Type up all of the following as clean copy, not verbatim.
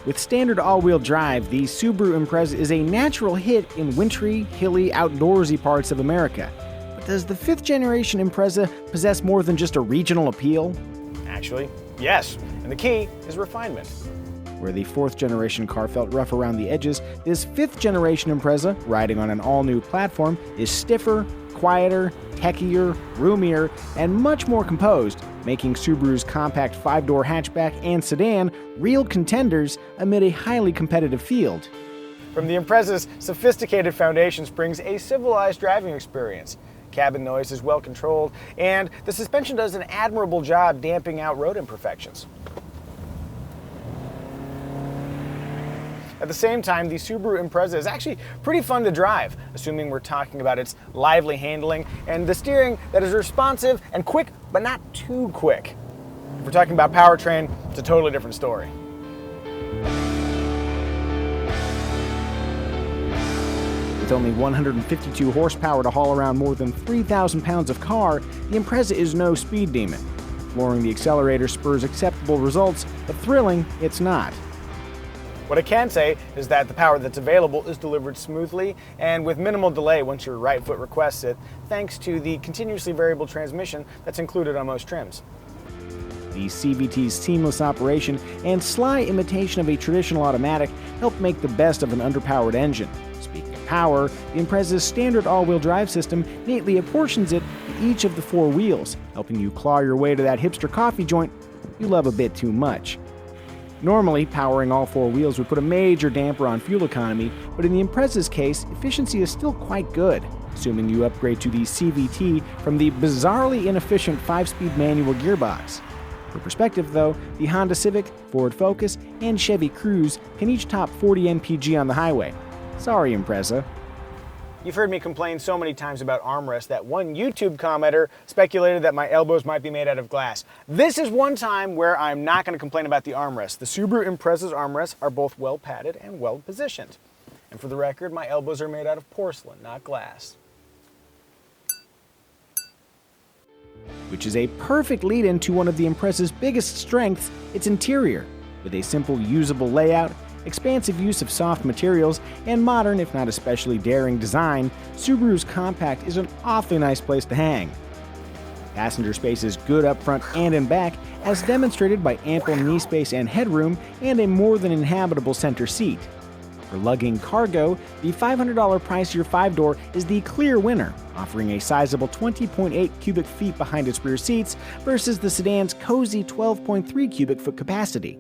With standard all-wheel drive, the Subaru Impreza is a natural hit in wintry, hilly, outdoorsy parts of America. But does the 5th generation Impreza possess more than just a regional appeal? Actually, yes, and the key is refinement. Where the 4th generation car felt rough around the edges, this 5th generation Impreza, riding on an all-new platform, is stiffer, quieter, techier, roomier, and much more composed, making Subaru's compact 5-door hatchback and sedan real contenders amid a highly competitive field. From the Impreza's sophisticated foundation springs a civilized driving experience. Cabin noise is well controlled, and the suspension does an admirable job damping out road imperfections. At the same time, the Subaru Impreza is actually pretty fun to drive, assuming we're talking about its lively handling and the steering that is responsive and quick, but not too quick. If we're talking about powertrain, it's a totally different story. With only 152 horsepower to haul around more than 3,000 pounds of car, the Impreza is no speed demon. Flooring the accelerator spurs acceptable results, but thrilling, it's not. What I can say is that the power that's available is delivered smoothly and with minimal delay once your right foot requests it, thanks to the continuously variable transmission that's included on most trims. The CVT's seamless operation and sly imitation of a traditional automatic help make the best of an underpowered engine. Speaking of power, the Impreza's standard all-wheel drive system neatly apportions it to each of the 4 wheels, helping you claw your way to that hipster coffee joint you love a bit too much. Normally, powering all 4 wheels would put a major damper on fuel economy, but in the Impreza's case, efficiency is still quite good, assuming you upgrade to the CVT from the bizarrely inefficient 5-speed manual gearbox. For perspective though, the Honda Civic, Ford Focus, and Chevy Cruze can each top 40 mpg on the highway. Sorry, Impreza. You've heard me complain so many times about armrests that one YouTube commenter speculated that my elbows might be made out of glass. This is one time where I'm not going to complain about the armrests. The Subaru Impreza's armrests are both well padded and well positioned. And for the record, my elbows are made out of porcelain, not glass. Which is a perfect lead-in to one of the Impreza's biggest strengths, its interior. With a simple, usable layout, expansive use of soft materials, and modern, if not especially daring design, Subaru's compact is an awfully nice place to hang. Passenger space is good up front and in back, as demonstrated by ample knee space and headroom, and a more than inhabitable center seat. For lugging cargo, the $500 pricier 5-door is the clear winner, offering a sizable 20.8 cubic feet behind its rear seats versus the sedan's cozy 12.3 cubic foot capacity.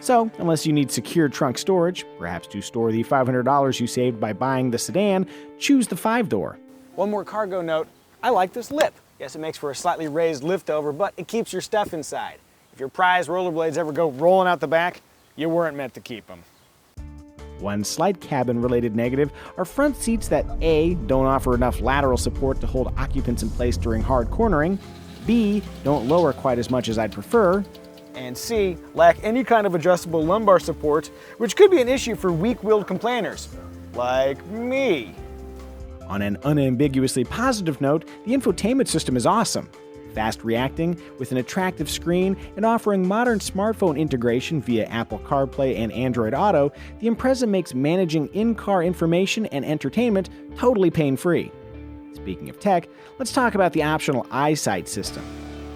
So, unless you need secure trunk storage, perhaps to store the $500 you saved by buying the sedan, choose the 5-door. One more cargo note, I like this lip. Yes, it makes for a slightly raised liftover, but it keeps your stuff inside. If your prized rollerblades ever go rolling out the back, you weren't meant to keep them. One slight cabin-related negative are front seats that A, don't offer enough lateral support to hold occupants in place during hard cornering, B, don't lower quite as much as I'd prefer, and C, lack any kind of adjustable lumbar support, which could be an issue for weak-willed complainers, like me. On an unambiguously positive note, the infotainment system is awesome. Fast reacting, with an attractive screen, and offering modern smartphone integration via Apple CarPlay and Android Auto, the Impreza makes managing in-car information and entertainment totally pain-free. Speaking of tech, let's talk about the optional EyeSight system.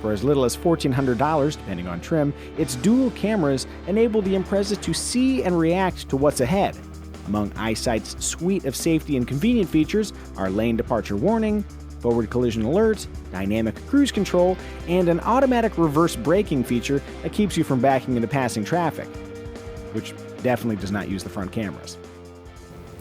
For as little as $1,400, depending on trim, its dual cameras enable the Impreza to see and react to what's ahead. Among EyeSight's suite of safety and convenient features are lane departure warning, forward collision alerts, dynamic cruise control, and an automatic reverse braking feature that keeps you from backing into passing traffic, which definitely does not use the front cameras.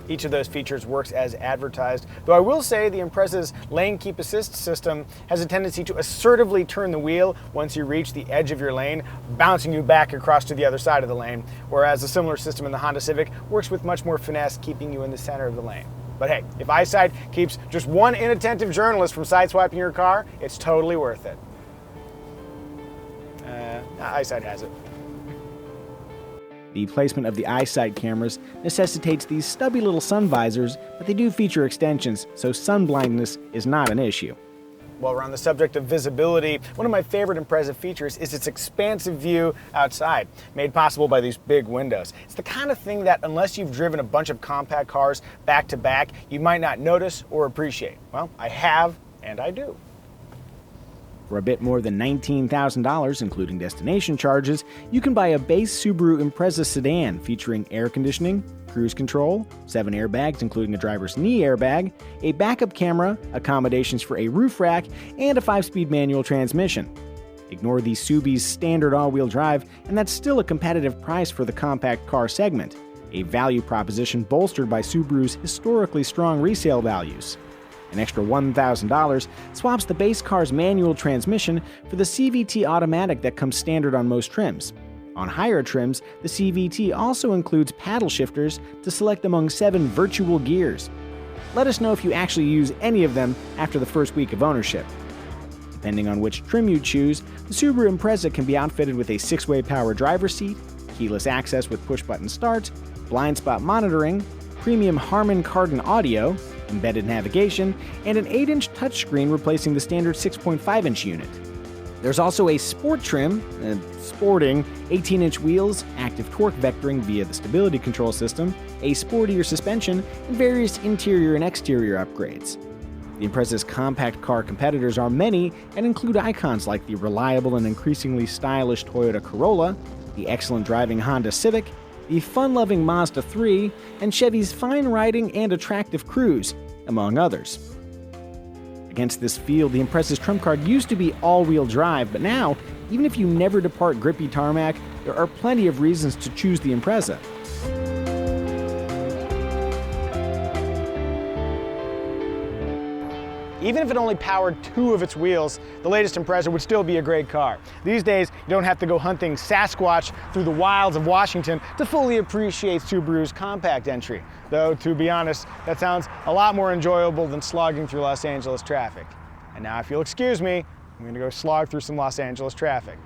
Each of those features works as advertised, though I will say the Impreza's lane keep assist system has a tendency to assertively turn the wheel once you reach the edge of your lane, bouncing you back across to the other side of the lane, whereas a similar system in the Honda Civic works with much more finesse, keeping you in the center of the lane. But hey, if EyeSight keeps just one inattentive journalist from sideswiping your car, it's totally worth it. EyeSight has it. The placement of the EyeSight cameras necessitates these stubby little sun visors, but they do feature extensions, so sun blindness is not an issue. While we're on the subject of visibility, one of my favorite Impreza features is its expansive view outside, made possible by these big windows. It's the kind of thing that, unless you've driven a bunch of compact cars back to back, you might not notice or appreciate. Well, I have, and I do. For a bit more than $19,000, including destination charges, you can buy a base Subaru Impreza sedan featuring air conditioning, cruise control, 7 airbags including a driver's knee airbag, a backup camera, accommodations for a roof rack, and a 5-speed manual transmission. Ignore the Subi's standard all-wheel drive, and that's still a competitive price for the compact car segment, a value proposition bolstered by Subaru's historically strong resale values. An extra $1,000 swaps the base car's manual transmission for the CVT automatic that comes standard on most trims. On higher trims, the CVT also includes paddle shifters to select among 7 virtual gears. Let us know if you actually use any of them after the first week of ownership. Depending on which trim you choose, the Subaru Impreza can be outfitted with a 6-way power driver's seat, keyless access with push-button start, blind spot monitoring, premium Harman Kardon audio, embedded navigation, and an 8-inch touchscreen replacing the standard 6.5-inch unit. There's also a sport trim, sporting 18-inch wheels, active torque vectoring via the stability control system, a sportier suspension, and various interior and exterior upgrades. The Impreza's compact car competitors are many and include icons like the reliable and increasingly stylish Toyota Corolla, the excellent driving Honda Civic, the fun-loving Mazda 3, and Chevy's fine-riding and attractive Cruze, among others. Against this field, the Impreza's trump card used to be all-wheel drive, but now, even if you never depart grippy tarmac, there are plenty of reasons to choose the Impreza. Even if it only powered 2 of its wheels, the latest Impreza would still be a great car. These days, you don't have to go hunting Sasquatch through the wilds of Washington to fully appreciate Subaru's compact entry. Though, to be honest, that sounds a lot more enjoyable than slogging through Los Angeles traffic. And now, if you'll excuse me, I'm going to go slog through some Los Angeles traffic.